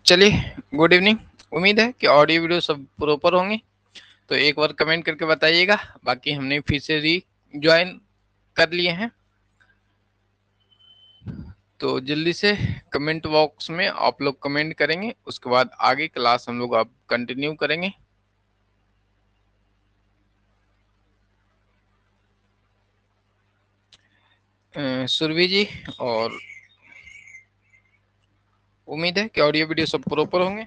चलिए, good evening. उम्मीद है कि ऑडियो वीडियो सब प्रॉपर होंगे। तो एक बार कमेंट करके बताइएगा। बाकी हमने फिर से री ज्वाइन कर लिए हैं, तो जल्दी से कमेंट बॉक्स में आप लोग कमेंट करेंगे, उसके बाद आगे क्लास हम लोग अब कंटिन्यू करेंगे। सुरभि जी, और उम्मीद है कि ऑडियो वीडियो सब प्रॉपर होंगे।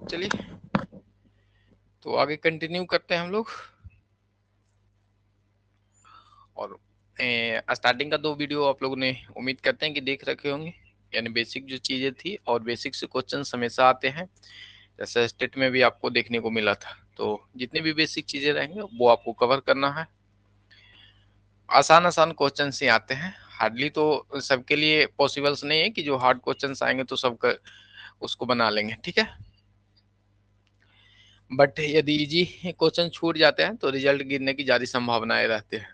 चलिए, तो आगे कंटिन्यू करते हैं हम लोग। और स्टार्टिंग का 2 वीडियो आप लोगों ने उम्मीद करते हैं कि देख रखे होंगे, यानी बेसिक जो चीजें थी, और बेसिक से क्वेश्चन हमेशा आते हैं, जैसे स्टेट में भी आपको देखने को मिला था। तो जितनी भी बेसिक चीजें रहेंगे वो आपको कवर करना है। आसान आसान क्वेश्चन ही आते हैं, हार्डली तो सबके लिए पॉसिबल्स नहीं है कि जो हार्ड क्वेश्चन आएंगे तो सब उसको बना लेंगे, ठीक है। बट यदि इजी क्वेश्चन छूट जाते हैं तो रिजल्ट गिरने की ज्यादा संभावनाएं रहती है।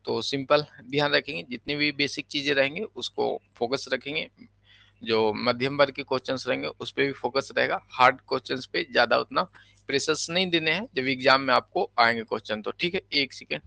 तो सिंपल ध्यान रखेंगे, जितनी भी बेसिक चीजें रहेंगे उसको फोकस रखेंगे। जो मध्यम वर्ग के क्वेश्चंस रहेंगे उस पर भी फोकस रहेगा, हार्ड क्वेश्चंस पे ज्यादा उतना प्रेशर्स नहीं देने हैं जब एग्जाम में आपको आएंगे क्वेश्चन। तो ठीक है, एक सेकेंड।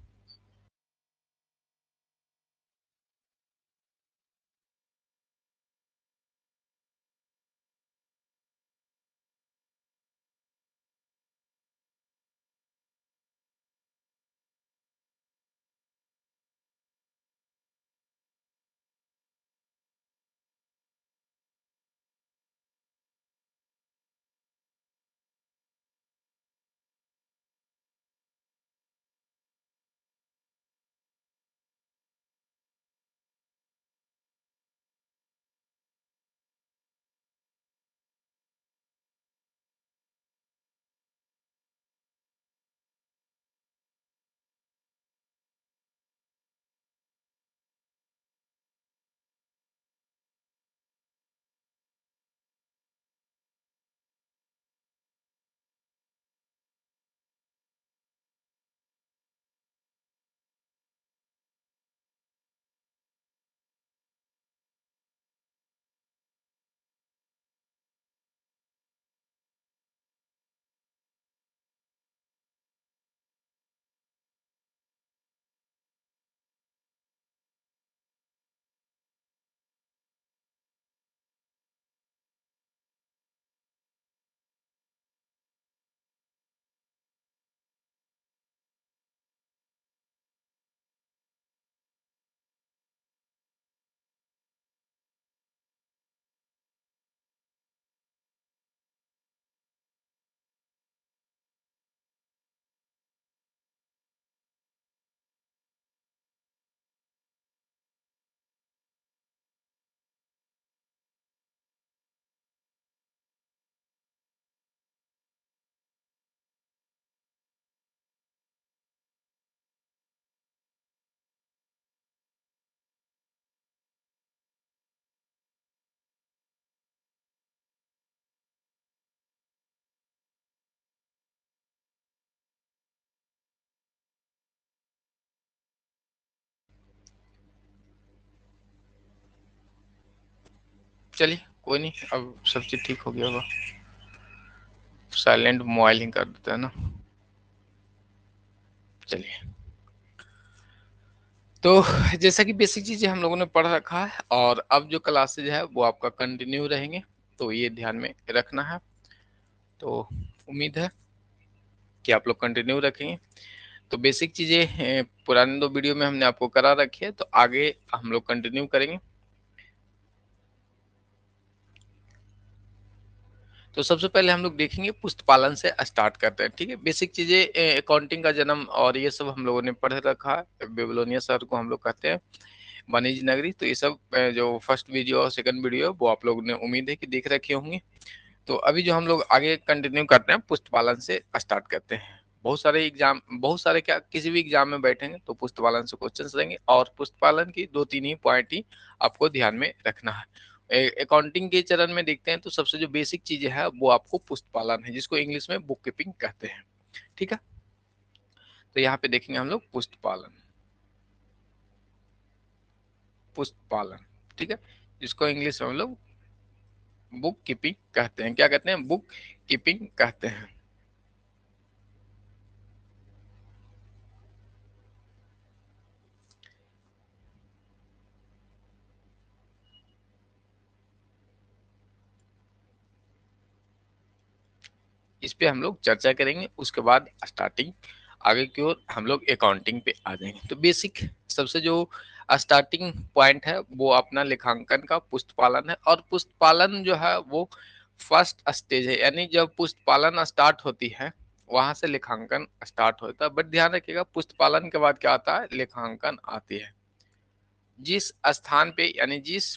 चलिए, कोई नहीं, अब सब चीज ठीक हो गया होगा। साइलेंट मोबाइल ही कर देता है ना। चलिए, तो जैसा कि बेसिक चीजें हम लोगों ने पढ़ रखा है, और अब जो क्लासेज है वो आपका कंटिन्यू रहेंगे, तो ये ध्यान में रखना है। तो उम्मीद है कि आप लोग कंटिन्यू रखेंगे। तो बेसिक चीजें पुराने 2 वीडियो में हमने आपको करा रखी है, तो आगे हम लोग कंटिन्यू करेंगे। तो सबसे पहले हम लोग देखेंगे, पुस्त पालन से स्टार्ट करते हैं, ठीक है। बेसिक चीजें, अकाउंटिंग का जन्म और ये सब हम लोगों ने पढ़ रखा है। बेबीलोनिया शहर को हम लोग कहते हैं वाणिज्य नगरी। तो ये सब जो फर्स्ट वीडियो और सेकंड वीडियो वो आप लोगों ने उम्मीद है कि देख रखे होंगे। तो अभी जो हम लोग आगे कंटिन्यू करते हैं, पुस्त पालन से स्टार्ट करते हैं। बहुत सारे क्या, किसी भी एग्जाम में बैठेंगे तो पुस्त पालन से क्वेश्चन रहेंगे, और पुस्त पालन की 2-3 ही पॉइंट ही आपको ध्यान में रखना है। अकाउंटिंग के चरण में देखते हैं तो सबसे जो बेसिक चीजें है वो आपको पुस्त पालन है, जिसको इंग्लिश में बुक कीपिंग कहते हैं। ठीक है, तो यहाँ पे देखेंगे हम लोग पुस्त पालन, पुस्त पालन, ठीक है, जिसको इंग्लिश में हम लोग बुक कीपिंग कहते हैं। क्या कहते हैं? बुक कीपिंग कहते हैं। इस पे हम लोग चर्चा करेंगे, उसके बाद स्टार्टिंग आगे की ओर हम लोग अकाउंटिंग पे आ जाएंगे। तो बेसिक सबसे जो स्टार्टिंग पॉइंट है वो अपना लेखांकन का पुस्त पालन है, और पुस्त पालन जो है वो फर्स्ट स्टेज है, यानी जब पुस्त पालन स्टार्ट होती है वहां से लेखांकन स्टार्ट होता है। बट ध्यान रखिएगा, पुस्त पालन के बाद क्या आता है? लेखांकन आती है। जिस स्थान पे यानी जिस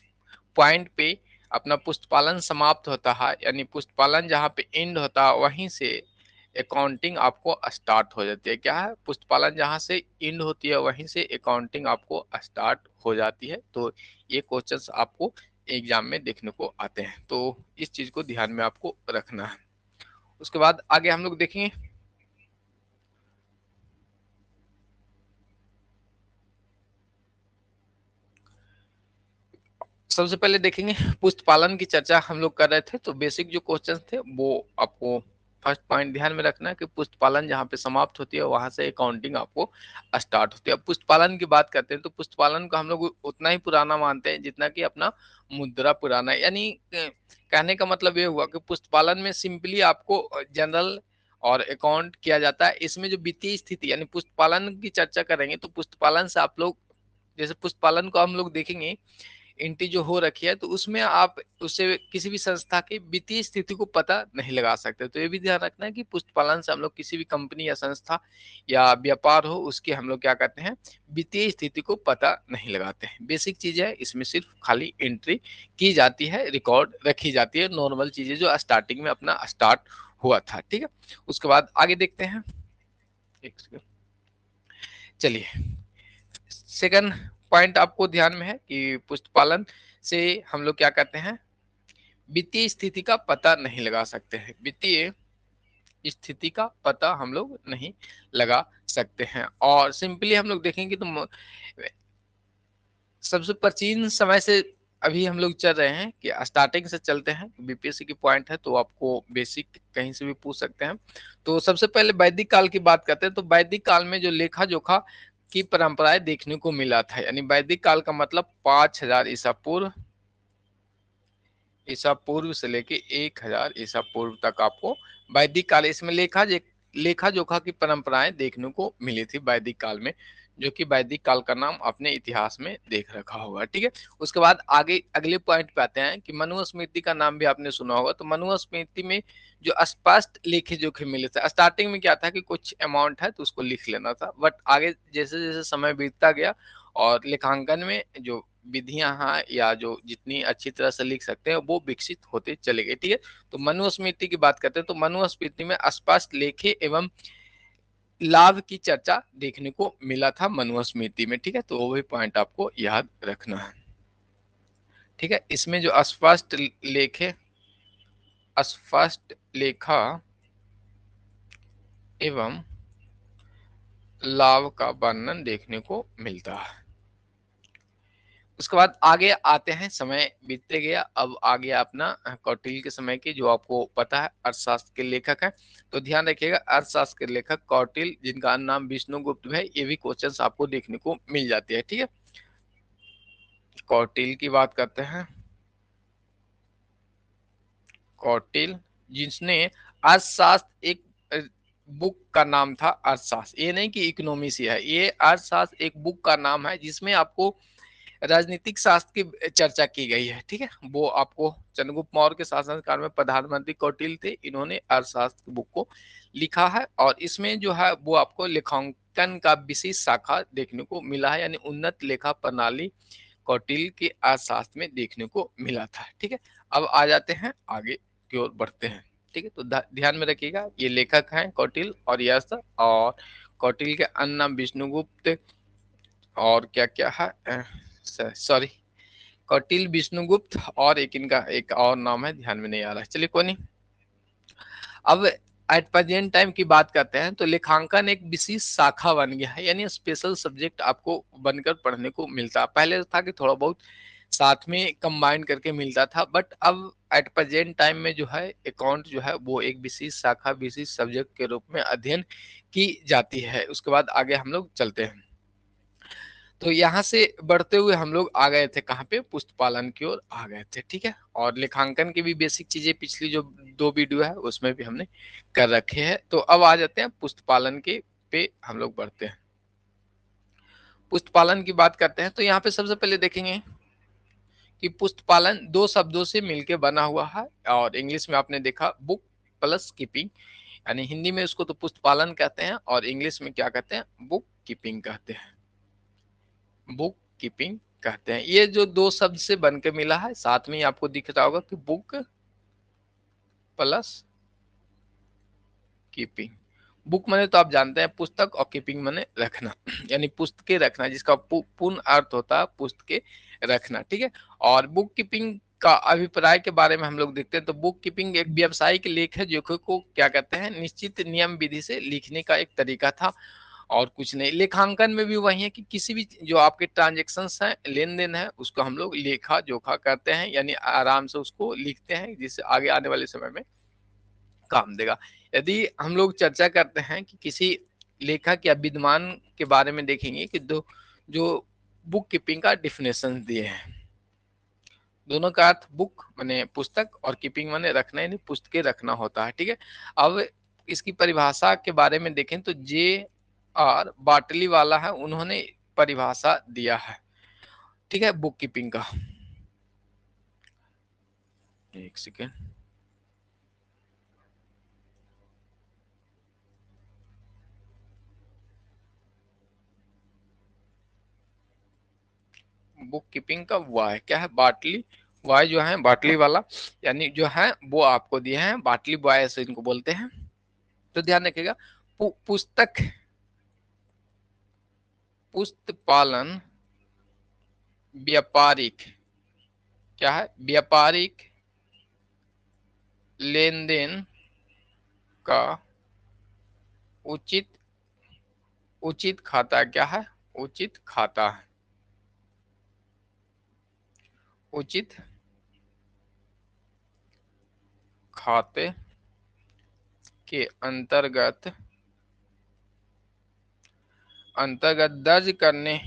पॉइंट पे अपना पुस्तपालन समाप्त होता है, यानी पुस्तपालन जहाँ पे एंड होता है वहीं से अकाउंटिंग आपको स्टार्ट हो जाती है। क्या है? पुस्तपालन जहाँ से एंड होती है वहीं से अकाउंटिंग आपको स्टार्ट हो जाती है। तो ये क्वेश्चंस आपको एग्जाम में देखने को आते हैं, तो इस चीज को ध्यान में आपको रखना है। उसके बाद आगे हम लोग देखेंगे। सबसे पहले देखेंगे पुस्त पालन की चर्चा हम लोग कर रहे थे, तो बेसिक जो क्वेश्चन थे वो आपको फर्स्ट पॉइंट ध्यान में रखना है कि पुस्त पालन जहाँ पे समाप्त होती है वहां से अकाउंटिंग आपको स्टार्ट होती है। अब पुस्त पालन की बात करते हैं तो पुस्त पालन को हम लोग उतना ही पुराना मानते हैं जितना कि अपना मुद्रा पुराना है। यानी कहने का मतलब ये हुआ कि पुस्त पालन में सिंपली आपको जनरल और अकाउंट किया जाता है। इसमें जो वित्तीय स्थिति यानी पुस्त पालन की चर्चा करेंगे तो पुस्त पालन से आप लोग, जैसे पुस्त पालन को हम लोग देखेंगे एंट्री जो हो रखी है तो उसमें आप उससे किसी भी संस्था की वित्तीय स्थिति को पता नहीं लगा सकते। तो ये भी ध्यान रखना है कि पुस्तपालन से हम लोग किसी भी कंपनी या संस्था या व्यापार हो उसकी हम लोग क्या करते हैं? वित्तीय स्थिति को पता नहीं लगाते हैं। बेसिक चीजें है, इसमें सिर्फ खाली एंट्री की जाती है, रिकॉर्ड रखी जाती है, नॉर्मल चीजें जो स्टार्टिंग में अपना स्टार्ट हुआ था। ठीक है, उसके बाद आगे देखते हैं। एक सेकंड, चलिए सेकंड पॉइंट आपको ध्यान में है कि पुस्तपालन से हम लोग क्या करते हैं? वित्तीय स्थिति का पता नहीं लगा सकते हैं, वित्तीय स्थिति का पता हम लोग नहीं लगा सकते हैं। और सिंपली हम लोग देखेंगे तो सबसे प्राचीन समय से अभी हम लोग चल रहे हैं कि स्टार्टिंग से चलते हैं। बीपीएससी की पॉइंट है तो आपको बेसिक कहीं से भी पूछ सकते हैं। तो सबसे पहले वैदिक काल की बात करते हैं तो वैदिक काल में जो लेखा जोखा की परंपराएं देखने को मिला था, यानी वैदिक काल का मतलब 5000 ईसा पूर्व, ईसा पूर्व से लेके 1000 ईसा पूर्व तक आपको वैदिक काल, इसमें लेखा जोखा की परंपराएं देखने को मिली थी वैदिक काल में, जो कि वैदिक काल का नाम अपने इतिहास में देख रखा होगा। ठीक है, उसके बाद आगे अगले पॉइंट पे आते हैं कि मनुस्मृति का नाम भी आपने सुना होगा। तो मनुस्मृति में जो स्पष्ट लेखे जोखे मिले थे, स्टार्टिंग में क्या था कि कुछ अमाउंट है तो उसको लिख लेना था, बट आगे जैसे जैसे समय बीतता गया और लेखांकन में जो विधियां हैं या जो जितनी अच्छी तरह से लिख सकते हैं वो विकसित होते चले गए। ठीक है, तो मनुस्मृति की बात करते हैं तो मनुस्मृति में स्पष्ट लेखे एवं लाभ की चर्चा देखने को मिला था मनुस्मृति में। ठीक है, तो वो भी पॉइंट आपको याद रखना है। ठीक है, इसमें जो स्पष्ट लेखा एवं लाभ का वर्णन देखने को मिलता है। उसके बाद आगे आते हैं, समय बीतते गया, अब आ गया अपना कौटिल्य के समय की, जो आपको पता है अर्थशास्त्र के लेखक हैं। तो ध्यान रखिएगा, अर्थशास्त्र के लेखक कौटिल्य, जिनका नाम विष्णुगुप्त है, ये भी क्वेश्चंस आपको देखने को मिल जाती है। ठीक है, कौटिल्य की बात करते हैं। कौटिल्य, जिसने अर्थशास्त्र एक बुक का नाम था अर्थशास्त्र, ये नहीं कि इकोनॉमी से है, ये अर्थशास्त्र एक बुक का नाम है जिसमें आपको राजनीतिक शास्त्र की चर्चा की गई है। ठीक है, वो आपको चंद्रगुप्त मौर्य के शासनकाल में प्रधानमंत्री कौटिल्य थे, इन्होंने अर्थशास्त्र की बुक को लिखा है, और इसमें जो है वो आपको लेखांकन का विशेष शाखा देखने को मिला है, यानी उन्नत लेखा प्रणाली कौटिल्य के अर्थशास्त्र में देखने को मिला था। ठीक है, अब आ जाते हैं आगे की ओर बढ़ते हैं। ठीक है, तो ध्यान में रखिएगा ये लेखक हैं कौटिल्य और यश, और कौटिल्य के अन्य नाम विष्णुगुप्त और क्या क्या है, सॉरी, कौटिल्य, विष्णुगुप्त और एक इनका एक और नाम है, ध्यान में नहीं आ रहा है, चलिए कोई नहीं। अब एट प्रेजेंट टाइम की बात करते हैं तो लेखांकन एक विशेष शाखा बन गया है, यानी स्पेशल सब्जेक्ट आपको बनकर पढ़ने को मिलता। पहले था कि थोड़ा बहुत साथ में कंबाइन करके मिलता था, बट अब एट प्रेजेंट टाइम में जो है अकाउंट जो है वो एक विशेष शाखा, विशेष सब्जेक्ट के रूप में अध्ययन की जाती है। उसके बाद आगे हम लोग चलते हैं। तो यहाँ से बढ़ते हुए हम लोग आ गए थे कहाँ पे, पुस्तक पालन की ओर आ गए थे, ठीक है। और लेखांकन की भी बेसिक चीजें पिछली जो 2 वीडियो है उसमें भी हमने कर रखे हैं। तो अब आ जाते हैं पुस्तक पालन के पे हम लोग बढ़ते हैं। पुस्तक पालन की बात करते हैं तो यहाँ पे सबसे पहले देखेंगे कि पुस्तक पालन 2 शब्दों से मिलकर बना हुआ है, और इंग्लिश में आपने देखा बुक प्लस कीपिंग, यानी हिंदी में उसको तो पुस्तक पालन कहते हैं और इंग्लिश में क्या कहते हैं, बुक कीपिंग कहते हैं, बुक कीपिंग कहते हैं। ये जो 2 शब्द से बन के मिला है, साथ में ही आपको दिख रहा होगा कि बुक प्लस कीपिंग। बुक माने तो आप जानते हैं पुस्तक, और कीपिंग माने रखना यानी पुस्तकें रखना, जिसका पूर्ण अर्थ होता है पुस्तकें रखना, ठीक है। और बुक कीपिंग का अभिप्राय के बारे में हम लोग देखते हैं तो बुक कीपिंग एक व्यावसायिक लेख है जो को क्या कहते हैं, निश्चित नियम विधि से लिखने का एक तरीका था, और कुछ नहीं। लेखांकन में भी वही है कि किसी भी जो आपके ट्रांजेक्शन्स हैं, लेन देन है, उसको हम लोग लेखा जोखा करते हैं, यानी आराम से उसको लिखते हैं जिससे आगे आने वाले समय में काम देगा। यदि हम लोग चर्चा करते हैं कि किसी लेखक या विद्वान के बारे में, देखेंगे कि दो जो बुक कीपिंग का डिफिनेशन दिए हैं, दोनों का अर्थ बुक माने पुस्तक और कीपिंग माने रखना, यानी पुस्तकें रखना होता है, ठीक है। अब इसकी परिभाषा के बारे में देखें तो जे आर बाटली वाला है, उन्होंने परिभाषा दिया है, ठीक है, बुक कीपिंग का। एक सेकेंड, बुक कीपिंग का वाय क्या है, बाटली वाय जो है, बाटली वाला, यानी जो है वो आपको दिए हैं, बाटली बॉय ऐसे इनको बोलते हैं। तो ध्यान रखिएगा, पुस्तक पुस्तक पालन व्यापारिक क्या है, व्यापारिक लेन देन का उचित उचित खाता क्या है, उचित खाता है, उचित खाते के अंतर्गत अंतर्गत दर्ज करने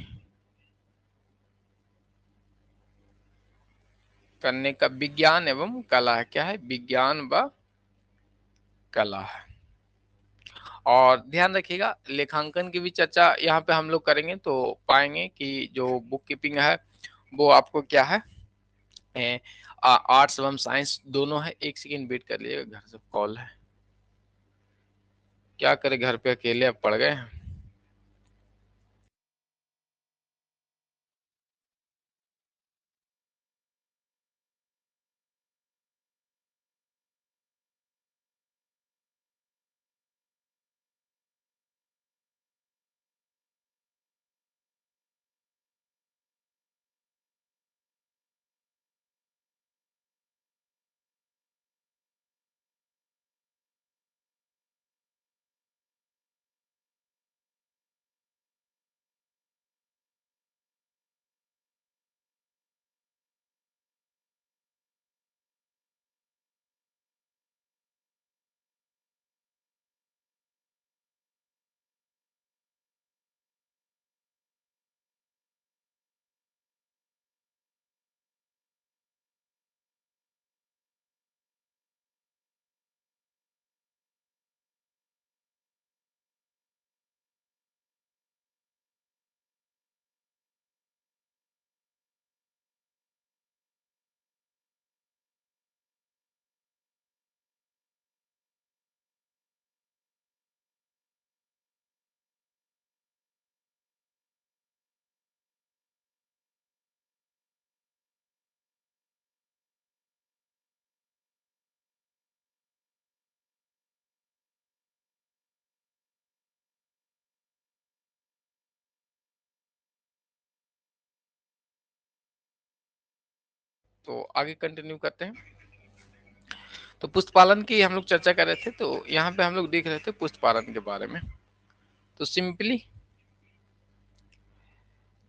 का विज्ञान एवं कला है, क्या है, विज्ञान व कला है। और ध्यान रखिएगा, लेखांकन की भी चर्चा यहाँ पे हम लोग करेंगे तो पाएंगे कि जो बुक कीपिंग है वो आपको क्या है, आर्ट्स एवं साइंस दोनों है। एक सेकंड वेट कर लिए, घर से कॉल है, क्या करे, घर पे अकेले अब पड़ गए हैं। तो आगे कंटिन्यू करते हैं। तो पुष्पालन की हम लोग चर्चा कर रहे थे, तो यहाँ पे हम लोग देख रहे थे पुष्पालन के बारे में। तो सिंपली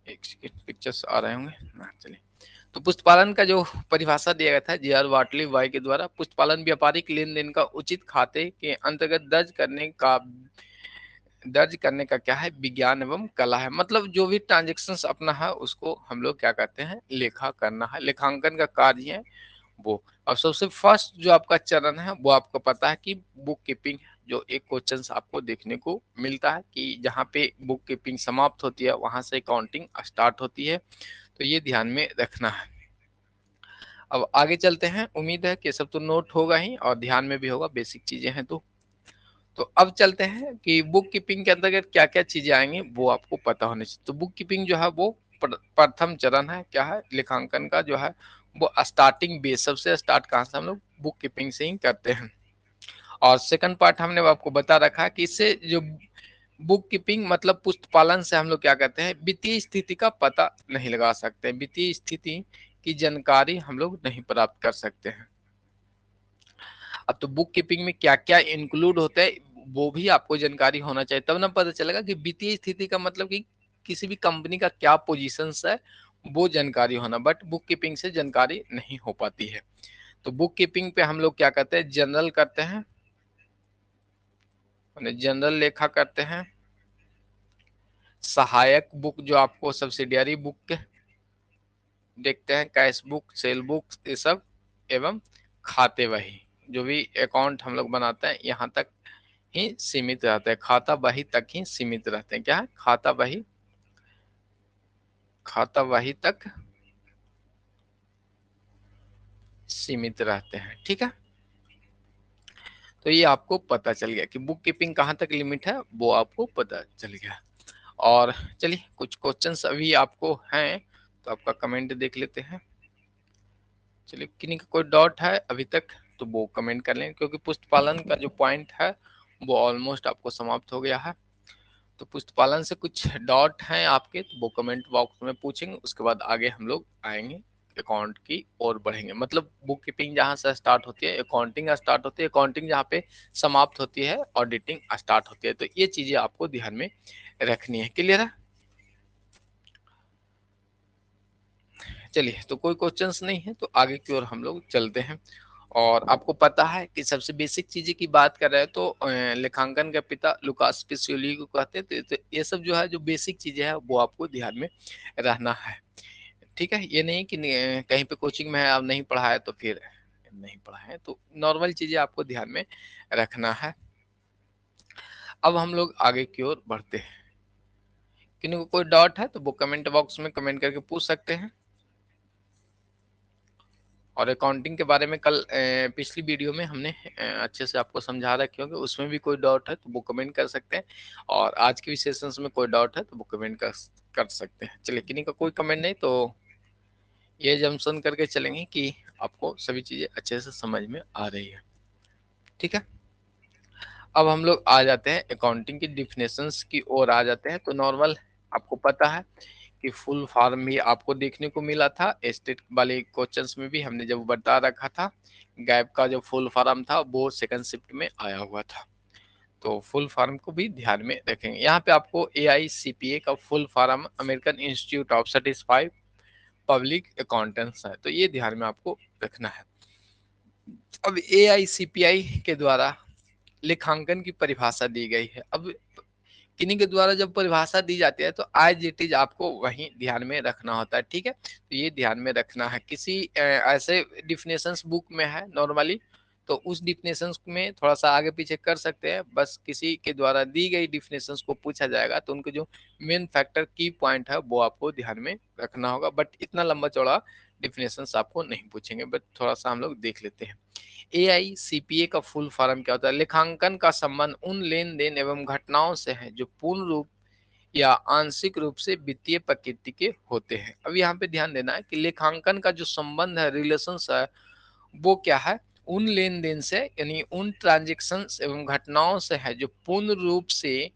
एक सेकंड, पिक्चर्स आ रहे होंगे ना, चलिए। तो पुष्पालन का जो परिभाषा दिया गया था जे.आर. वाटली वाई के द्वारा, पुष्पालन व्यापारिक लेन देन का उचित खाते के अंतर्गत दर्ज करने का क्या है, विज्ञान एवं कला है। मतलब जो भी ट्रांजेक्शन्स अपना है उसको हम लोग क्या कहते हैं, लेखा करना है, लेखांकन का कार्य है वो। अब सबसे फर्स्ट जो आपका चरण है वो आपको पता है कि बुक कीपिंग, जो एक क्वेश्चन आपको देखने को मिलता है कि जहाँ पे बुक कीपिंग समाप्त होती है वहां से अकाउंटिंग स्टार्ट होती है, तो ये ध्यान में रखना है। अब आगे चलते हैं, उम्मीद है कि सब तो नोट होगा ही और ध्यान में भी होगा, बेसिक चीजें हैं। तो अब चलते हैं कि बुक कीपिंग के अंतर्गत क्या क्या चीजें आएंगी वो आपको पता होनी चाहिए। तो बुक कीपिंग जो है वो प्रथम चरण है, क्या है, लेखांकन का जो है वो स्टार्टिंग बेस, सबसे स्टार्ट कहाँ से हम लोग बुक कीपिंग से ही करते हैं। और सेकंड पार्ट हमने आपको बता रखा है कि इससे जो बुक कीपिंग मतलब पुस्तपालन से हम लोग क्या कहते हैं, वित्तीय स्थिति का पता नहीं लगा सकते, वित्तीय स्थिति की जानकारी हम लोग नहीं प्राप्त कर सकते हैं। अब तो बुक कीपिंग में क्या क्या इंक्लूड होता है वो भी आपको जानकारी होना चाहिए, तब ना पता चलेगा कि वित्तीय स्थिति का मतलब कि किसी भी कंपनी का क्या पोजीशन है, वो जानकारी होना। बट बुक कीपिंग से जानकारी नहीं हो पाती है। तो बुक कीपिंग पे हम लोग क्या करते हैं, जनरल करते हैं, जनरल लेखा करते हैं, सहायक बुक जो आपको सब्सिडियरी बुक के देखते हैं, कैश बुक, सेल बुक, ये सब, एवं खाते वही, जो भी अकाउंट हम लोग बनाते हैं यहाँ तक ही सीमित रहते हैं, खाता बही तक ही सीमित रहते हैं। क्या है, खाता बही, खाता बही तक सीमित रहते हैं। ठीक है, तो ये आपको पता चल गया कि बुक कीपिंग कहाँ तक लिमिट है, वो आपको पता चल गया। और चलिए कुछ क्वेश्चंस अभी आपको हैं, तो आपका कमेंट देख लेते हैं। चलिए, किन्हीं का कोई डाउट है अभी तक तो वो कमेंट कर लें, क्योंकि पुष्पालन का जो पॉइंट है वो ऑलमोस्ट आपको समाप्त हो गया है। तो पुष्पालन से कुछ डाउट हैं आपके तो वो कमेंट बॉक्स में पूछेंगे, उसके बाद आगे हम लोग आएंगे अकाउंट की ओर बढ़ेंगे। मतलब बुक कीपिंग जहाँ से स्टार्ट होती है, अकाउंटिंग स्टार्ट होती है, अकाउंटिंग जहाँ पे समाप्त होती है, ऑडिटिंग स्टार्ट होती है। तो ये चीजें आपको ध्यान में रखनी है। क्लियर है? चलिए, तो कोई क्वेश्चंस नहीं है तो आगे की ओर हम लोग चलते हैं। और आपको पता है कि सबसे बेसिक चीजें की बात कर रहे हैं तो लेखांकन का पिता लुकास पिसियोली को कहते हैं। तो ये सब जो है, जो बेसिक चीजें हैं वो आपको ध्यान में रहना है। ठीक है, ये नहीं कि कहीं पे कोचिंग में है आप नहीं पढ़ा है तो फिर नहीं पढ़ा है, तो नॉर्मल चीजें आपको ध्यान में रखना है। अब हम लोग आगे की ओर बढ़ते हैं। किन्हीं को कोई डाउट है तो वो कमेंट बॉक्स में कमेंट करके पूछ सकते हैं। और अकाउंटिंग के बारे में कल पिछली वीडियो में हमने अच्छे से आपको समझा रहा है, क्योंकि उसमें भी कोई डाउट है तो वो कमेंट कर सकते हैं। और आज के भी सेशंस में कोई डाउट है तो वो कमेंट कर सकते हैं। चलिए, किन्हीं का कोई कमेंट नहीं तो ये जम्सन करके चलेंगे कि आपको सभी चीजें अच्छे से समझ में आ रही है। ठीक है, अब हम लोग आ जाते हैं अकाउंटिंग की डिफिनेशंस की ओर आ जाते हैं। तो नॉर्मल आपको पता है कि फुल फॉर्म भी आपको देखने को मिला था, स्टेट वाले क्वेश्चंस में भी हमने जब बता रखा था, गैप का जो फुल फॉर्म था वो सेकंड शिफ्ट में आया हुआ था। तो फुल फॉर्म को भी ध्यान में रखेंगे। यहाँ पे आपको AICPA का full form American institute of certified public accountants है, तो ये ध्यान में आपको रखना है। अब AICPI के द्वारा लेखांकन की परिभाषा दी गई है। अब किन्हीं के द्वारा जब परिभाषा दी जाती है तो आज इट इज आपको वही ध्यान में रखना होता है। ठीक है, तो ये ध्यान में रखना है। किसी ऐसे डिफिनेशंस बुक में है नॉर्मली, तो उस डिफिनेशंस में थोड़ा सा आगे पीछे कर सकते हैं, बस किसी के द्वारा दी गई डिफिनेशंस को पूछा जाएगा तो उनके जो मेन फैक्टर की पॉइंट है वो आपको ध्यान में रखना होगा। बट इतना लंबा चौड़ा डिफिनेशंस आपको नहीं पूछेंगे, बट थोड़ा सा हम लोग देख लेते हैं। AICPA का फुल फॉर्म क्या होता है? लेखांकन का संबंध उन लेन देन एवं घटनाओं से है जो पूर्ण रूप या आंशिक रूप से वित्तीय प्रकृति के होते हैं। अब यहाँ पे ध्यान देना है कि लेखांकन का जो संबंध है, रिलेशन है, वो क्या है? उन लेन देन से, यानी उन ट्रांजेक्शन एवं घटनाओं से है जो पूर्ण रूप से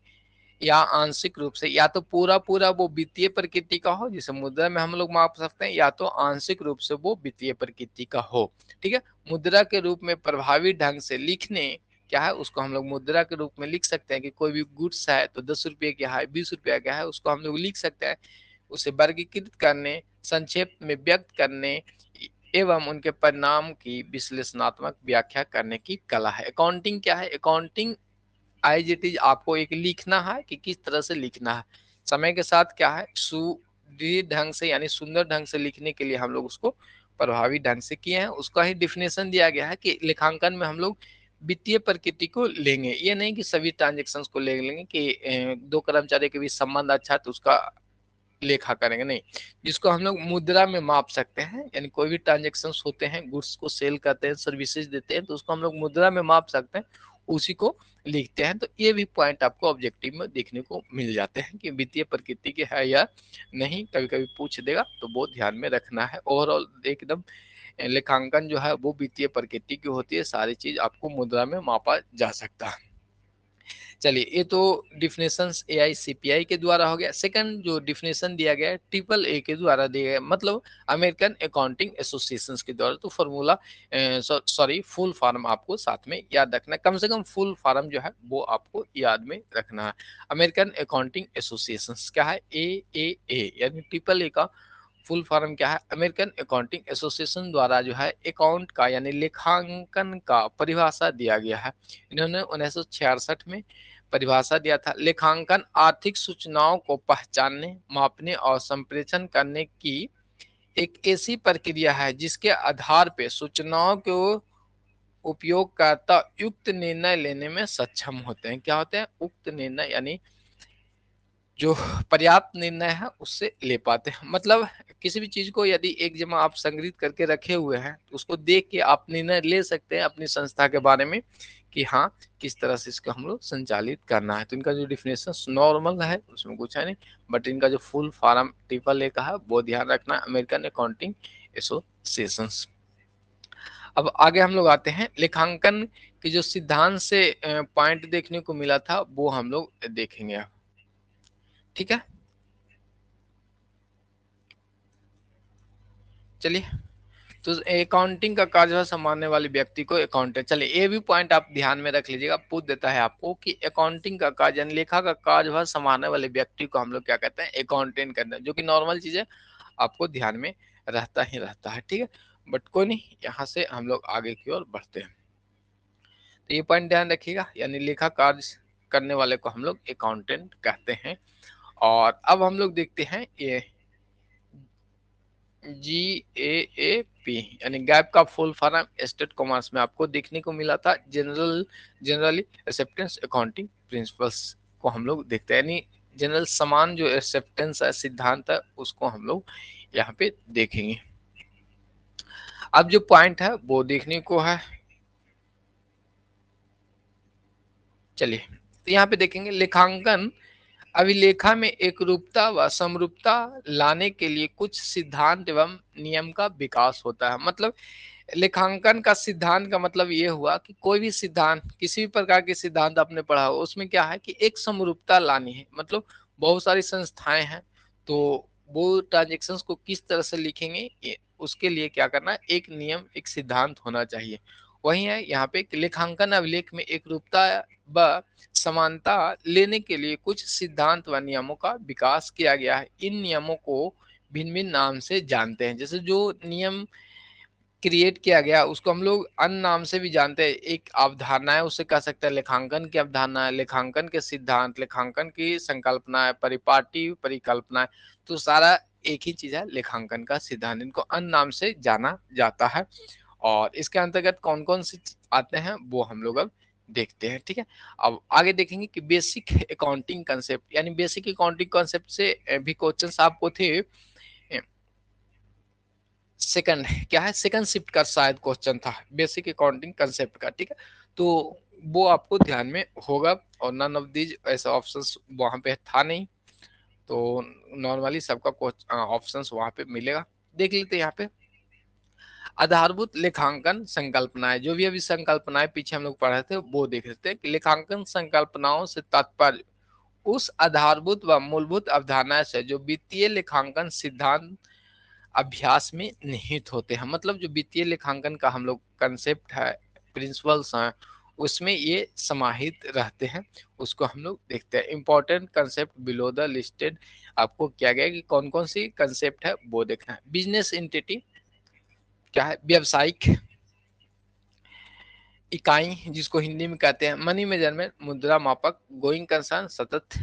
या आंशिक रूप से, या तो पूरा पूरा वो वित्तीय प्रकृति का हो जिसे मुद्रा में हम लोग माप सकते हैं, या तो आंशिक रूप से वो वित्तीय प्रकृति का हो। ठीक है, मुद्रा के रूप में प्रभावी ढंग से लिखने क्या है, उसको हम लोग मुद्रा के रूप में लिख सकते हैं कि कोई भी गुड्स है तो 10 रुपये का है, 20 रुपया का है, उसको हम लोग लिख सकते हैं। उसे वर्गीकृत करने, संक्षेप में व्यक्त करने एवं उनके परिणाम की विश्लेषणात्मक व्याख्या करने की कला है। अकाउंटिंग क्या है? अकाउंटिंग एज इट इज आपको एक लिखना है कि किस तरह से लिखना है। समय के साथ क्या है, सुदृढ़ ढंग से यानी सुंदर ढंग से लिखने के लिए हम लोग उसको प्रभावी ढंग से किए हैं। उसका ही डिफिनेशन दिया गया है कि लेखांकन में हम लोग वित्तीय प्रकृति को लेंगे, ये नहीं कि सभी ट्रांजेक्शन्स को ले लेंगे कि दो कर्मचारी के बीच संबंध अच्छा है तो उसका लेखा करेंगे, नहीं। जिसको हम लोग मुद्रा में माप सकते हैं, यानी कोई भी ट्रांजेक्शन होते हैं, गुड्स को सेल करते हैं, सर्विसेज देते हैं, तो उसको हम लोग मुद्रा में माप सकते हैं, उसी को लिखते हैं। तो ये भी पॉइंट आपको ऑब्जेक्टिव में देखने को मिल जाते हैं कि वित्तीय प्रकृति के है या नहीं, कभी कभी पूछ देगा, तो वो ध्यान में रखना है। ओवरऑल एकदम लेखांकन जो है वो वित्तीय प्रकृति की होती है, सारी चीज आपको मुद्रा में मापा जा सकता है। चलिए, ये तो डिफिनेशन AICPI के द्वारा हो गया। सेकंड जो डिफिनेशन दिया गया है AAA के द्वारा दिया गया, मतलब अमेरिकन अकाउंटिंग एसोसिएशन के द्वारा। तो फॉर्मूला सॉरी फुल फॉर्म आपको साथ में याद रखना है, कम से कम फुल फॉर्म जो है वो आपको याद में रखना है। अमेरिकन अकाउंटिंग एसोसिएशन क्या है? AAA, यानी AAA का फुल फॉर्म क्या है? अमेरिकन अकाउंटिंग एसोसिएशन द्वारा जो है अकाउंट का यानी लेखांकन का परिभाषा दिया गया है। इन्होंने 1966 में परिभाषा दिया था। लेखांकन आर्थिक सूचनाओं को पहचानने, मापने और संप्रेषण करने की एक ऐसी प्रक्रिया है जिसके आधार पर सूचनाओं को उपयोगकर्ता युक्त निर्णय लेने में सक्षम होते हैं। क्या होते हैं? उक्त निर्णय, यानी जो पर्याप्त निर्णय है उससे ले पाते हैं। मतलब किसी भी चीज को यदि एक जगह आप संग्रहित करके रखे हुए हैं तो उसको देख के आप निर्णय ले सकते हैं अपनी संस्था के बारे में कि हाँ, किस तरह से इसको हम लोग संचालित करना है। तो इनका जो डिफिनेशन नॉर्मल है उसमें कुछ है नहीं, बट इनका जो फुल फॉर्म AAA का है वो ध्यान रखना, अमेरिकन अकाउंटिंग एसोसिएशन। अब आगे हम लोग आते हैं लेखांकन के जो सिद्धांत से पॉइंट देखने को मिला था वो हम लोग देखेंगे अब। ठीक है, चलिए। तो अकाउंटिंग का कार्यभार संभालने वाले व्यक्ति को अकाउंटेंट, चलिए ये भी पॉइंट आप ध्यान में रख लीजिएगा, पूछ देता है आपको कि अकाउंटिंग का कार्य यानी लेखा का कार्यभार संभालने वाले व्यक्ति को हम लोग क्या कहते हैं? अकाउंटेंट कहते हैं, जो कि नॉर्मल चीज है, आपको ध्यान में रहता ही रहता है। ठीक है, बट कोई नहीं, यहाँ से हम लोग आगे की ओर बढ़ते हैं। तो ये पॉइंट ध्यान रखिएगा, यानी लेखा कार्य करने वाले को हम लोग अकाउंटेंट कहते हैं। और अब हम लोग देखते हैं ये GAAP, यानी गैप का फुल फॉर्म स्टेट कॉमर्स में आपको देखने को मिला था। जनरली एक्सेप्टेंस अकाउंटिंग प्रिंसिपल्स को हम लोग देखते हैं, यानी जनरल समान जो एक्सेप्टेंस है, सिद्धांत है, उसको हम लोग यहाँ पे देखेंगे। अब जो पॉइंट है वो देखने को है, चलिए तो यहाँ पे देखेंगे लेखांकन अभिलेखा में एकरूपता व समरूपता लाने के लिए कुछ सिद्धांत एवं नियम का विकास होता है। मतलब लेखांकन का सिद्धांत का मतलब ये हुआ कि कोई भी सिद्धांत, किसी भी प्रकार के सिद्धांत आपने पढ़ा हो, उसमें क्या है कि एक समरूपता लानी है। मतलब बहुत सारी संस्थाएं हैं, तो वो ट्रांजेक्शन्स को किस तरह से लिखेंगे, उसके लिए क्या करना है, एक नियम, एक सिद्धांत होना चाहिए। वही है यहाँ पे लेखांकन अभिलेख में एक रूपता व समानता लेने के लिए कुछ सिद्धांत व नियमों का विकास किया गया है। इन नियमों को भिन्न भिन्न नाम से जानते हैं। जैसे जो नियम क्रिएट किया गया उसको हम लोग अन्य नाम से भी जानते हैं। एक अवधारणा है, उससे कह सकते हैं लेखांकन की अवधारणा है, लेखांकन के सिद्धांत, लेखांकन की संकल्पना है, परिपाटी परिकल्पना है। तो सारा एक ही चीज है, लेखांकन का सिद्धांत। इनको अन्य नाम से जाना जाता है। और इसके अंतर्गत कौन कौन से आते हैं वो हम लोग अब देखते हैं। ठीक है, अब आगे देखेंगे कि बेसिक अकाउंटिंग कंसेप्ट, यानी बेसिक अकाउंटिंग कंसेप्ट से भी क्वेश्चंस आपको थे। सेकंड क्या है, सेकंड शिफ्ट का शायद क्वेश्चन था बेसिक अकाउंटिंग कंसेप्ट का। ठीक है, तो वो आपको ध्यान में होगा, और नन ऑफ दीज ऐसा ऑप्शंस वहां पे था नहीं, तो नॉर्मली सबका ऑप्शंस वहां पे मिलेगा। देख लेते हैं यहाँ पे आधारभूत लेखांकन संकल्पनाएं, जो भी अभी संकल्पनाएं पीछे हम लोग पढ़े थे वो देख लेते हैं कि लेखांकन संकल्पनाओं से तात्पर्य उस आधारभूत व मूलभूत अवधारणा से जो वित्तीय लेखांकन सिद्धांत अभ्यास में निहित होते हैं। मतलब जो वित्तीय लेखांकन का हम लोग कंसेप्ट है, प्रिंसिपल्स हैं, उसमें ये समाहित रहते हैं, उसको हम लोग देखते हैं। Important concept below the listed आपको क्या गया कि कौन कौन सी कंसेप्ट है वो देखना है। बिजनेस एंटिटी क्या है? व्यवसायिक इकाई, जिसको हिंदी में कहते हैं मनी मेजरमेंट, मुद्रा मापक, गोइंग कंसर्न, सतत,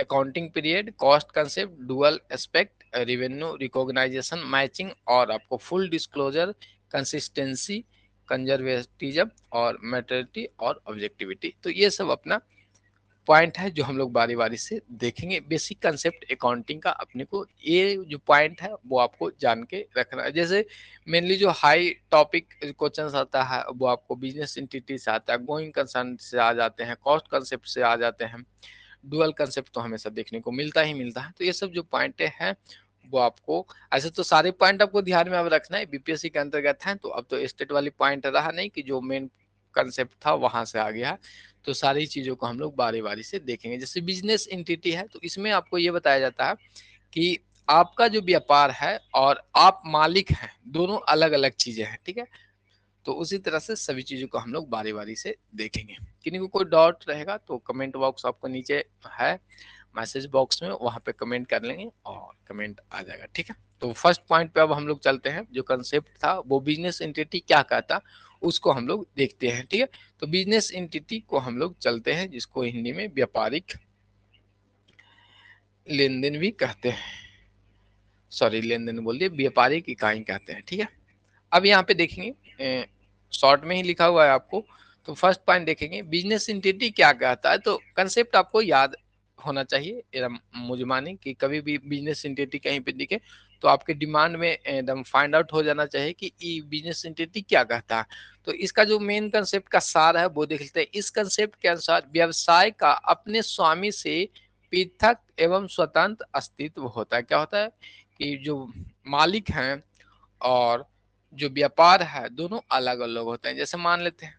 accounting period, cost concept, dual aspect, revenue recognisation, matching, और आपको फुल डिस्क्लोजर, कंसिस्टेंसी, कंजर्वेटिज्म, और मैटरिटी और ऑब्जेक्टिविटी। तो ये सब अपना पॉइंट है जो हम लोग बारी बारी से देखेंगे। बेसिक कंसेप्ट अकाउंटिंग का अपने को ये जो पॉइंट है वो आपको जान के रखना है। जैसे मेनली जो हाई टॉपिक क्वेश्चंस आता है वो आपको बिजनेस एंटिटी से आता है, गोइंग कंसर्न से आ जाते हैं, कॉस्ट कंसेप्ट से आ जाते हैं, डुअल कंसेप्ट तो हमेशा देखने को मिलता ही मिलता है। तो ये सब जो पॉइंट हैं वो आपको, ऐसे तो सारे पॉइंट आपको ध्यान में अब रखना है, बीपीएससी के अंतर्गत है। तो अब तो स्टेट वाली पॉइंट रहा नहीं कि जो मेन कंसेप्ट था वहां से आ गया। तो सारी चीजों को हम लोग बारी बारी से देखेंगे। जैसे बिजनेस एंटिटी है तो इसमें आपको ये बताया जाता है कि आपका जो व्यापार है और आप मालिक हैं, दोनों अलग अलग चीजें हैं, ठीक है। तो उसी तरह से सभी चीजों को हम लोग बारी बारी से देखेंगे। किन्हीं को कोई डाउट रहेगा तो कमेंट बॉक्स आपको नीचे है, मैसेज बॉक्स में, वहां पे कमेंट कर लेंगे और कमेंट आ जाएगा, ठीक है। तो फर्स्ट पॉइंट पे अब हम लोग चलते हैं। जो कंसेप्ट था वो बिजनेस एंटिटी क्या कहता, उसको हम लोग देखते हैं, ठीक है। तो बिजनेस एंटिटी को हम लोग चलते हैं, जिसको हिंदी में व्यापारिक लेन देन भी कहते हैं, सॉरी लेन देन बोल दिए, व्यापारिक इकाई कहते हैं, ठीक है। अब यहाँ पे देखेंगे, शॉर्ट में ही लिखा हुआ है आपको। तो फर्स्ट पॉइंट देखेंगे बिजनेस एंटिटी क्या कहता है। तो कंसेप्ट आपको याद होना चाहिए एकदम मुझे माने कि कभी भी बिजनेस एंटिटी कहीं पे दिखे तो आपके डिमांड में एकदम फाइंड आउट हो जाना चाहिए कि ये बिजनेस एंटिटी क्या कहता है। तो इसका जो मेन कंसेप्ट का सार है वो देख लेते हैं। इस कंसेप्ट के अनुसार व्यवसाय का अपने स्वामी से पृथक एवं स्वतंत्र अस्तित्व होता है। क्या होता है कि जो मालिक हैं और जो व्यापार है दोनों अलग अलग होते हैं। जैसे मान लेते हैं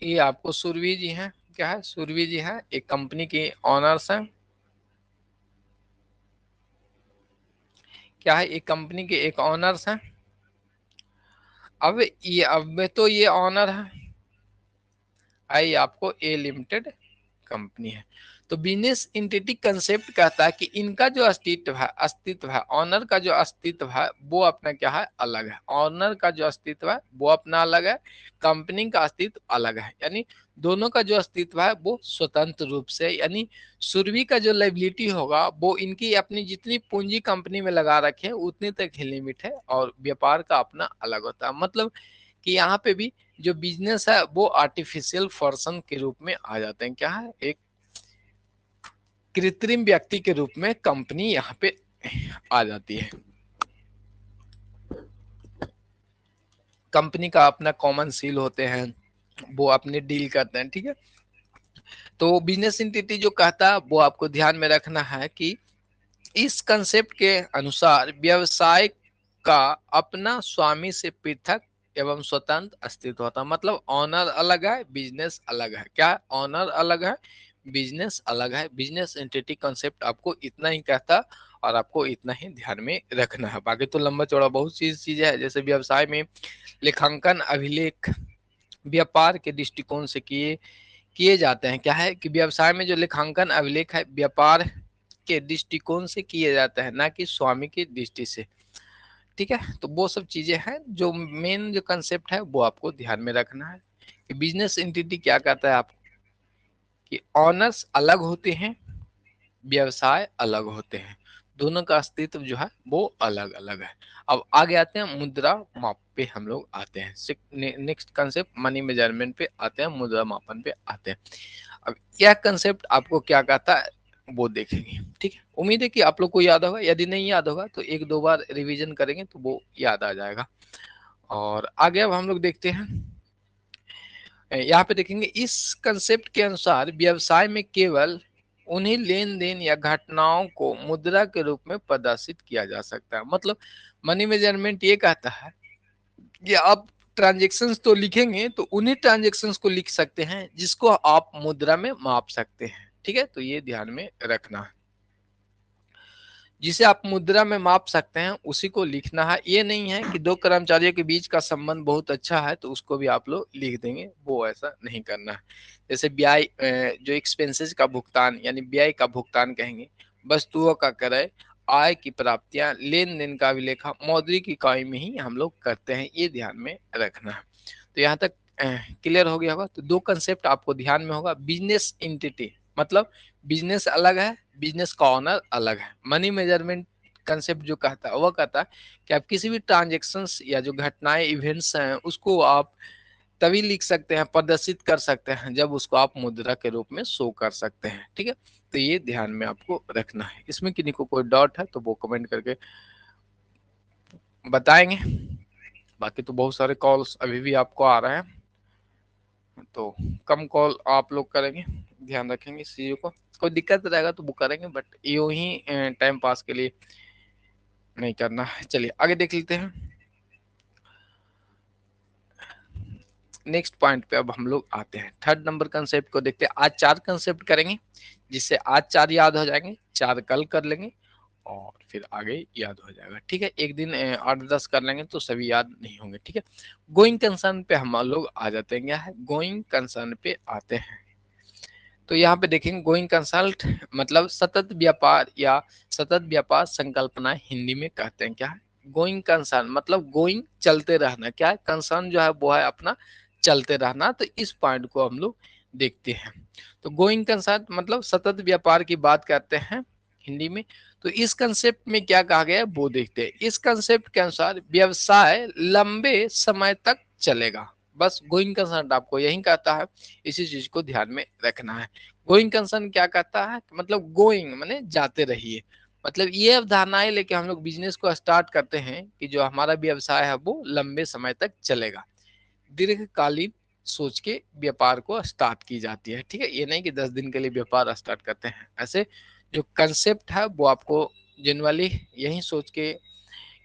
ये आपको सुरभि जी हैं, क्या है, सुरभि जी हैं, एक कंपनी के ऑनर्स हैं, क्या है, एक कंपनी के एक ऑनर्स हैं। अब तो ये ऑनर है, आई आपको ए लिमिटेड कंपनी है। तो बिजनेस इंटिटी कंसेप्ट कहता है कि इनका जो अस्तित्व है ऑनर का जो अस्तित्व है वो अपना क्या है, अलग है। ऑनर का जो अस्तित्व है वो अपना अलग है, कंपनी का अस्तित्व अलग है। यानी दोनों का जो अस्तित्व है वो स्वतंत्र रूप से, यानी सुरभि का जो लाइबिलिटी होगा वो इनकी अपनी जितनी पूंजी कंपनी में लगा रखे हैं उतनी तक ही लिमिट है, और व्यापार का अपना अलग होता है। मतलब कि यहाँ पे भी जो बिजनेस है वो आर्टिफिशियल पर्सन के रूप में आ जाते हैं। क्या है, एक कृत्रिम व्यक्ति के रूप में कंपनी यहाँ पे आ जाती है। कंपनी का अपना कॉमन सील होते हैं, वो अपने डील करते हैं, ठीक है। तो बिजनेस एंटिटी जो कहता है वो आपको ध्यान में रखना है कि इस कंसेप्ट के अनुसार व्यवसाय का अपना स्वामी से पृथक एवं स्वतंत्र अस्तित्व होता है। मतलब ऑनर अलग है, बिजनेस अलग है। क्या, ऑनर अलग है, बिजनेस अलग है। बिजनेस एंटिटी कंसेप्ट आपको इतना ही कहता और आपको इतना ही ध्यान में रखना है। बाकी तो लंबा चौड़ा बहुत सी चीजें है। जैसे व्यवसाय में लेखांकन अभिलेख व्यापार के दृष्टिकोण से किए किए जाते हैं। क्या है कि व्यवसाय में जो लेखांकन अभिलेख है व्यापार के दृष्टिकोण से किए जाते हैं, ना कि स्वामी की दृष्टि से, ठीक है। तो वो सब चीजें हैं जो मेन जो कंसेप्ट है वो आपको ध्यान में रखना है कि बिजनेस एंटिटी क्या कहता है आपको, कि ऑनर्स अलग होते हैं, व्यवसाय अलग होते हैं, दोनों का अस्तित्व जो है वो अलग अलग है। अब आगे आते हैं मुद्रा माप पे, हम लोग आते हैं नेक्स्ट कंसेप्ट मनी मेजरमेंट पे आते हैं, मुद्रा मापन पे आते हैं। अब यह कंसेप्ट आपको क्या कहता है वो देखेंगे, ठीक है। उम्मीद है कि आप लोग को याद होगा, यदि नहीं याद होगा तो एक दो बार रिवीजन करेंगे तो वो याद आ जाएगा। और आगे अब हम लोग देखते हैं, यहाँ पे देखेंगे इस कंसेप्ट के अनुसार व्यवसाय में केवल उन्हीं लेन देन या घटनाओं को मुद्रा के रूप में प्रदर्शित किया जा सकता है। मतलब मनी मेजरमेंट ये कहता है कि आप ट्रांजेक्शन्स तो लिखेंगे तो उन्हीं ट्रांजेक्शन्स को लिख सकते हैं जिसको आप मुद्रा में माप सकते हैं। ठीक है, तो ये ध्यान में रखना है, जिसे आप मुद्रा में माप सकते हैं उसी को लिखना है। ये नहीं है कि दो कर्मचारियों के बीच का संबंध बहुत अच्छा है तो उसको भी आप लोग लिख देंगे, वो ऐसा नहीं करना है। जैसे ब्याज, जो एक्सपेंसेस का भुगतान यानी ब्याज का भुगतान कहेंगे, वस्तुओं का क्रय, आय की प्राप्तियां, लेन देन का अभिलेखा मौद्रिक इकाई में ही हम लोग करते हैं, ये ध्यान में रखना है। तो यहाँ तक क्लियर हो गया होगा। तो दो कंसेप्ट आपको ध्यान में होगा, बिजनेस एंटिटी मतलब बिजनेस अलग है, बिजनेस का ऑनर अलग है। मनी मेजरमेंट कंसेप्ट जो कहता है वह कहता है कि आप किसी भी ट्रांजेक्शन्स या जो घटनाएं इवेंट्स हैं उसको आप तभी लिख सकते हैं, प्रदर्शित कर सकते हैं जब उसको आप मुद्रा के रूप में शो कर सकते हैं। ठीक है, तो ये ध्यान में आपको रखना है। इसमें किन्हीं को कोई डाउट है तो वो कमेंट करके बताएंगे। बाकी तो बहुत सारे कॉल्स अभी भी आपको आ रहे हैं, तो कम कॉल आप लोग करेंगे, ध्यान रखेंगे इस चीजों को। कोई दिक्कत रहेगा तो वो करेंगे, बट यूं ही टाइम पास के लिए नहीं करना है। चलिए आगे देख लेते हैं। नेक्स्ट पॉइंट पे अब हम लोग आते हैं, थर्ड नंबर कंसेप्ट को देखते हैं। आज 4 कंसेप्ट करेंगे, जिससे आज 4 याद हो जाएंगे, 4 कल कर लेंगे और फिर आगे याद हो जाएगा। ठीक है, एक दिन 8-10 कर लेंगे तो सभी याद नहीं होंगे। ठीक है, गोइंग कंसर्न पे हम लोग आ जाते हैं। क्या है, गोइंग कंसर्न पे आते हैं। तो यहाँ पे देखेंगे गोइंग कंसल्ट मतलब सतत व्यापार या सतत व्यापार संकल्पना हिंदी में कहते हैं। क्या है, गोइंग कंसर्न मतलब गोइंग चलते रहना, क्या है कंसर्न जो है वो है अपना चलते रहना। तो इस पॉइंट को हम लोग देखते हैं। तो गोइंग कंसर्न मतलब सतत व्यापार की बात करते हैं हिंदी में। तो इस कंसेप्ट में क्या कहा गया है वो देखते हैं। इस कंसेप्ट के अनुसार व्यवसाय लंबे समय तक चलेगा। बस गोइंग कंसर्न आपको यही कहता है, इसी चीज को ध्यान में रखना है। गोइंग कंसर्न क्या कहता है, मतलब गोइंग माने जाते रहिए, मतलब ये अवधारणाएं लेके हम लोग बिजनेस को स्टार्ट करते हैं कि जो हमारा व्यवसाय है वो लंबे समय तक चलेगा। दीर्घकालीन सोच के व्यापार को स्टार्ट की जाती है। ठीक है, ये नहीं कि 10 दिन के लिए व्यापार स्टार्ट करते हैं। ऐसे जो कंसेप्ट है वो आपको जनरली यही सोच के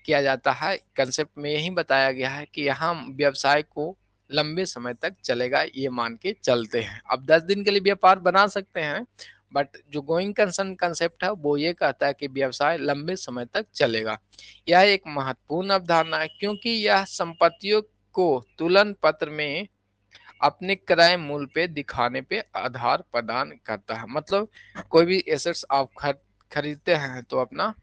किया जाता है। कंसेप्ट में यही बताया गया है कि यहाँ व्यवसाय को लंबे समय तक चलेगा ये मान के चलते हैं। अब 10 दिन के लिए व्यापार बना सकते हैं, बट जो गोइंग कंसर्न कंसेप्ट है वो ये कहता है कि व्यवसाय लंबे समय तक चलेगा। यह एक महत्वपूर्ण अवधारणा है क्योंकि यह संपत्तियों को तुलन पत्र में अपने क्रय मूल्य पे दिखाने पे आधार प्रदान करता है। मतलब कोई भी एसेट्स आप खरीदते हैं तो अपना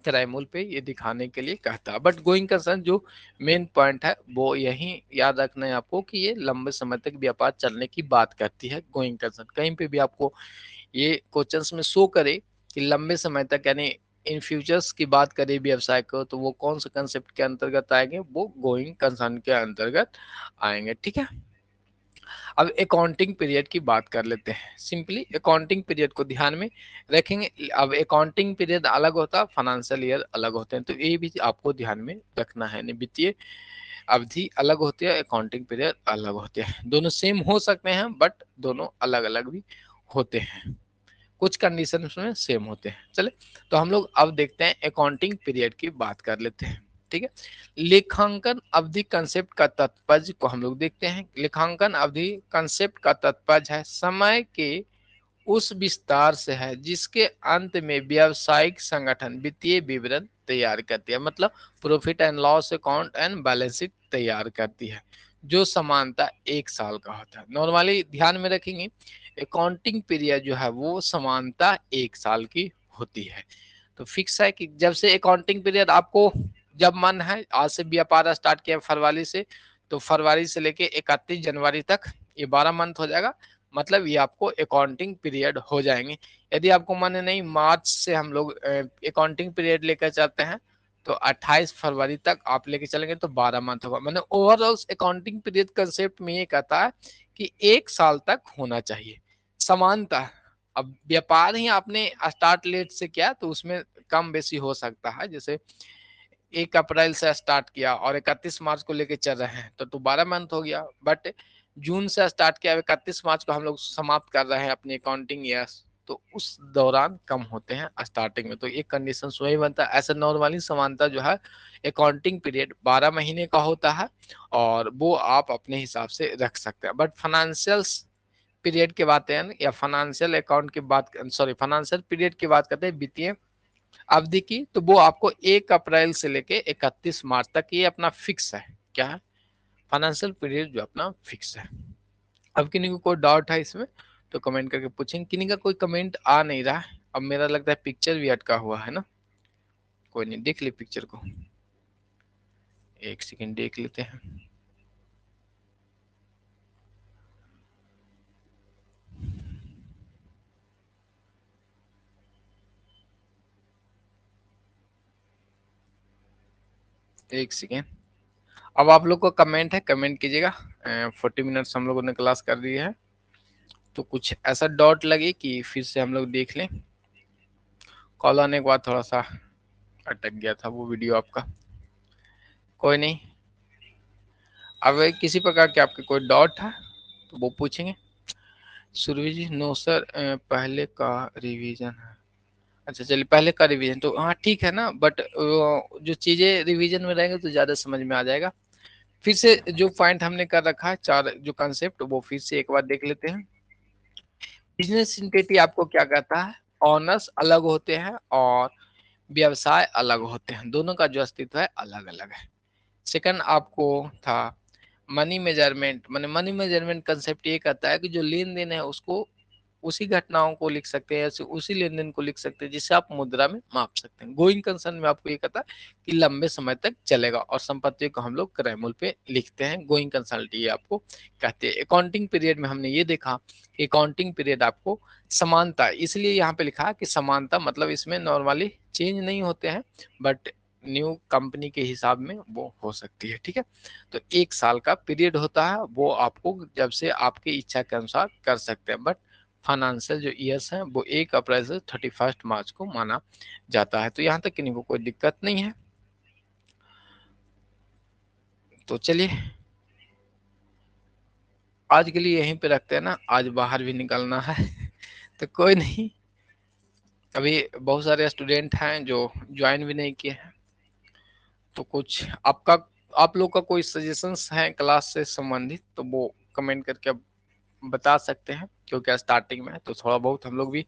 क्रय मूल्य पे ये दिखाने के लिए कहता है। बट गोइंग कंसर्न जो मेन पॉइंट है वो यही याद रखना है आपको कि ये लंबे समय तक व्यापार चलने की बात करती है। गोइंग कंसर्न कहीं पे भी आपको ये क्वेश्चंस में शो करे कि लंबे समय तक यानी इन फ्यूचर्स की बात करें व्यवसाय को, तो वो कौन से कंसेप्ट के अंतर्गत आएंगे, वो गोइंग कंसर्न के अंतर्गत आएंगे। ठीक है, अब अकाउंटिंग पीरियड की बात कर लेते हैं। सिंपली अकाउंटिंग पीरियड को ध्यान में रखेंगे। अब अकाउंटिंग पीरियड अलग होता है, फाइनेंशियल ईयर अलग होते हैं, तो ये भी आपको ध्यान में रखना है। वित्तीय अवधि अलग होती है, अकाउंटिंग पीरियड अलग होते हैं। दोनों सेम हो सकते हैं बट दोनों अलग अलग भी होते हैं, कुछ कंडीशन में सेम होते हैं। चले, तो हम लोग अब देखते हैं अकाउंटिंग पीरियड की बात कर लेते हैं। ठीक है, लेखांकन अवधि कंसेप्ट का तात्पर्य को हम लोग देखते हैं। लेखांकन अवधि कंसेप्ट का तात्पर्य है समय के उस विस्तार से है जिसके अंत में व्यावसायिक संगठन वित्तीय विवरण तैयार करती है, मतलब profit and loss account and balance sheet तैयार करती है, जो समानता 1 साल का होता है। नॉर्मली ध्यान में रखेंगे अकाउंटिंग पीरियड जो है वो समानता 1 साल की होती है। तो फिक्स है कि जब से अकाउंटिंग पीरियड आपको जब मन है, आज से व्यापार स्टार्ट किया फरवरी से, तो फरवरी से लेके 31 जनवरी तक ये 12 मंथ हो जाएगा, मतलब ये आपको अकाउंटिंग पीरियड हो जाएंगे। यदि आपको मन नहीं मार्च से हम लोग अकाउंटिंग पीरियड लेकर चलते हैं तो 28 फरवरी तक आप लेके चलेंगे तो 12 मंथ होगा। मैंने ओवरऑल अकाउंटिंग पीरियड कंसेप्ट में ये कहता है कि 1 साल तक होना चाहिए समानता। अब व्यापार ही आपने स्टार्ट लेट से किया तो उसमें कम बेसी हो सकता है। जैसे 1 अप्रैल से स्टार्ट किया और 31 मार्च को लेके चल रहे हैं तो 12 मंथ हो गया। बट जून से स्टार्ट किया, 31 मार्च को हम लोग समाप्त कर रहे हैं अपनी अकाउंटिंग ईयर, तो उस दौरान कम होते हैं स्टार्टिंग में। तो एक कंडीशन वही बनता है। ऐसे नॉर्मली समानता जो है अकाउंटिंग पीरियड 12 महीने का होता है और वो आप अपने हिसाब से रख सकते हैं। बट फाइनेंशियल पीरियड की बात है या फाइनेंशियल अकाउंट की बात, सॉरी फाइनेंशियल पीरियड की बात करते हैं वित्तीय अवधि की, तो वो आपको 1 अप्रैल से लेके 31 मार्च तक ये अपना फिक्स है। क्या है? फाइनेंशियल पीरियड जो अपना फिक्स है। अब किन्हीं को कोई डाउट है इसमें तो कमेंट करके पूछेंगे। किन्हीं का कोई कमेंट आ नहीं रहा है। अब मेरा लगता है पिक्चर भी अटका हुआ है ना। कोई नहीं, देख ले पिक्चर को, एक सेकंड देख लेते हैं। एक सेकेंड। अब आप लोग को कमेंट है, कमेंट कीजिएगा। 40 मिनट्स हम लोगों ने क्लास कर दी है, तो कुछ ऐसा डॉट लगे कि फिर से हम लोग देख लें। कॉल आने के बाद थोड़ा सा अटक गया था वो वीडियो आपका। कोई नहीं, अब किसी प्रकार के आपके कोई डाउट है तो वो पूछेंगे। सुरभि जी नो सर, पहले का रिवीजन है। अच्छा चलिए, पहले का रिवीजन तो हाँ ठीक है ना, बट जो चीजें रिवीजन में रहेंगे तो ज्यादा समझ में आ जाएगा। फिर से जो पॉइंट हमने कर रखा है, 4 जो कंसेप्ट, वो फिर से एक बार देख लेते हैं। बिजनेस एंटिटी आपको क्या कहता है? ऑनर्स अलग होते हैं और व्यवसाय अलग होते हैं, दोनों का जो अस्तित्व है अलग अलग है। सेकंड आपको था मनी मेजरमेंट। मैंने मनी मेजरमेंट कंसेप्ट ये कहता है कि जो लेन देन है उसको, उसी घटनाओं को लिख सकते हैं, उसी लेन देन को लिख सकते हैं जिसे आप मुद्रा में माप सकते हैं। गोइंग कंसर्न में आपको ये कहता है कि लंबे समय तक चलेगा, और संपत्ति को हम लोग क्रय मूल्य पे लिखते हैं। गोइंग कंसल्ट ये आपको कहते हैं। अकाउंटिंग पीरियड में हमने ये देखा कि अकाउंटिंग पीरियड आपको समानता, इसलिए यहाँ पे लिखा कि समानता मतलब इसमें नॉर्मली चेंज नहीं होते हैं, बट न्यू कंपनी के हिसाब में वो हो सकती है। ठीक है, तो 1 साल का पीरियड होता है, वो आपको जब से आपकी इच्छा के अनुसार कर सकते हैं। बट फाइनेंशियल जो ईयर्स हैं वो 1 अप्रैल से 31 मार्च को माना जाता है। तो यहाँ तक किन्हीं को कोई दिक्कत नहीं है। तो चलिए आज के लिए यहीं पे रखते हैं ना, आज बाहर भी निकलना है तो कोई नहीं, अभी बहुत सारे स्टूडेंट हैं जो ज्वाइन भी नहीं किए हैं। तो कुछ आपका, आप लोग का कोई सजेशंस है क्लास से संबंधित तो वो कमेंट करके आप बता सकते हैं, क्योंकि स्टार्टिंग में है तो थोड़ा बहुत हम लोग भी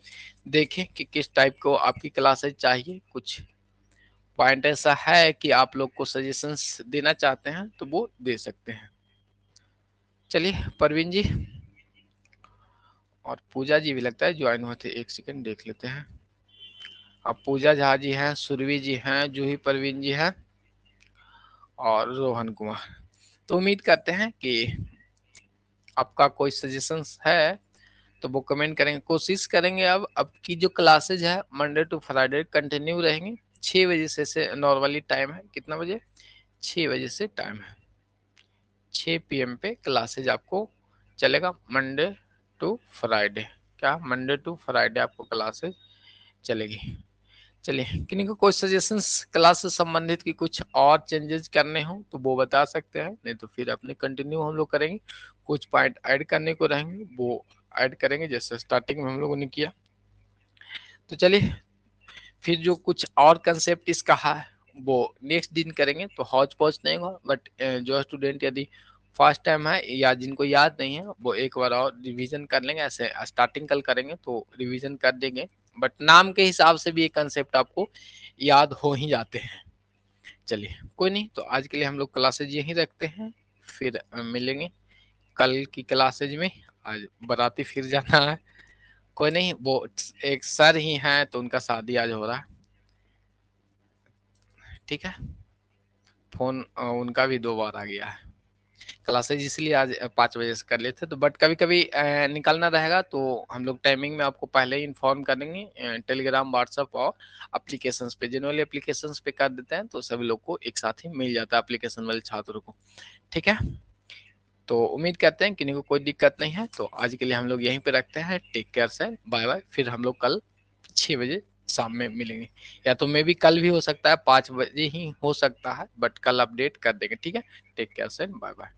देखें कि किस टाइप को आपकी क्लासेज चाहिए। कुछ पॉइंट ऐसा है कि आप लोग को सजेशंस देना चाहते हैं तो वो दे सकते हैं। चलिए परवीन जी और पूजा जी भी लगता है ज्वाइन हुए थे, एक सेकंड देख लेते हैं। अब पूजा झा जी हैं, सुरभि जी हैं, जूही परवीन जी हैं और रोहन कुमार। तो उम्मीद करते हैं कि आपका कोई सजेशंस है तो वो कमेंट करेंगे। कोशिश करेंगे अब की जो क्लासेज है मंडे टू फ्राइडे कंटिन्यू रहेंगे। 6 बजे से नॉर्मली टाइम है, कितना बजे? 6 बजे से टाइम है, 6 PM पे क्लासेज आपको चलेगा मंडे टू फ्राइडे। क्या मंडे टू फ्राइडे आपको क्लासेज चलेगी? चलिए, किन्हीं को कोई सजेशंस क्लास से संबंधित की कुछ और चेंजेस करने हो तो वो बता सकते हैं, नहीं तो फिर अपने कंटिन्यू हम लोग करेंगे। कुछ पॉइंट ऐड करने को रहेंगे वो ऐड करेंगे, जैसे स्टार्टिंग में हम लोगों ने किया। तो चलिए, फिर जो कुछ और कंसेप्ट इसका है वो नेक्स्ट दिन करेंगे, तो हौच पौच नहीं होगा। बट जो स्टूडेंट यदि फर्स्ट टाइम है या जिनको याद नहीं है वो एक बार और रिवीजन कर लेंगे। ऐसे स्टार्टिंग कल करेंगे तो रिवीजन कर देंगे, बट नाम के हिसाब से भी ये कंसेप्ट आपको याद हो ही जाते हैं। चलिए कोई नहीं, तो आज के लिए हम लोग क्लासेज यहीं रखते हैं, फिर मिलेंगे कल की क्लासेज में। आज बाराती फिर जाना है। कोई नहीं, वो एक सर ही हैं तो उनका शादी आज हो रहा है। ठीक है, फोन उनका भी 2 बार आ गया है। क्लासेज इसलिए आज 5 बजे से कर लेते, तो बट कभी कभी निकलना रहेगा तो हम लोग टाइमिंग में आपको पहले ही इन्फॉर्म कर देंगे। टेलीग्राम, व्हाट्सएप और एप्लीकेशंस पे, जनरली एप्लीकेशंस पे कर देते हैं तो सभी लोग को एक साथ ही मिल जाता है, एप्लीकेशन वाले छात्रों को। ठीक है, तो उम्मीद करते हैं किन्हीं को कोई दिक्कत नहीं है। तो आज के लिए हम लोग यहीं पे रखते हैं। टेक केयर से, बाय बाय। फिर हम लोग कल 6 बजे शाम में मिलेंगे, या तो मे भी कल भी हो सकता है, 5 बजे ही हो सकता है, बट कल अपडेट कर देंगे। ठीक है, टेक केयर से, बाय बाय।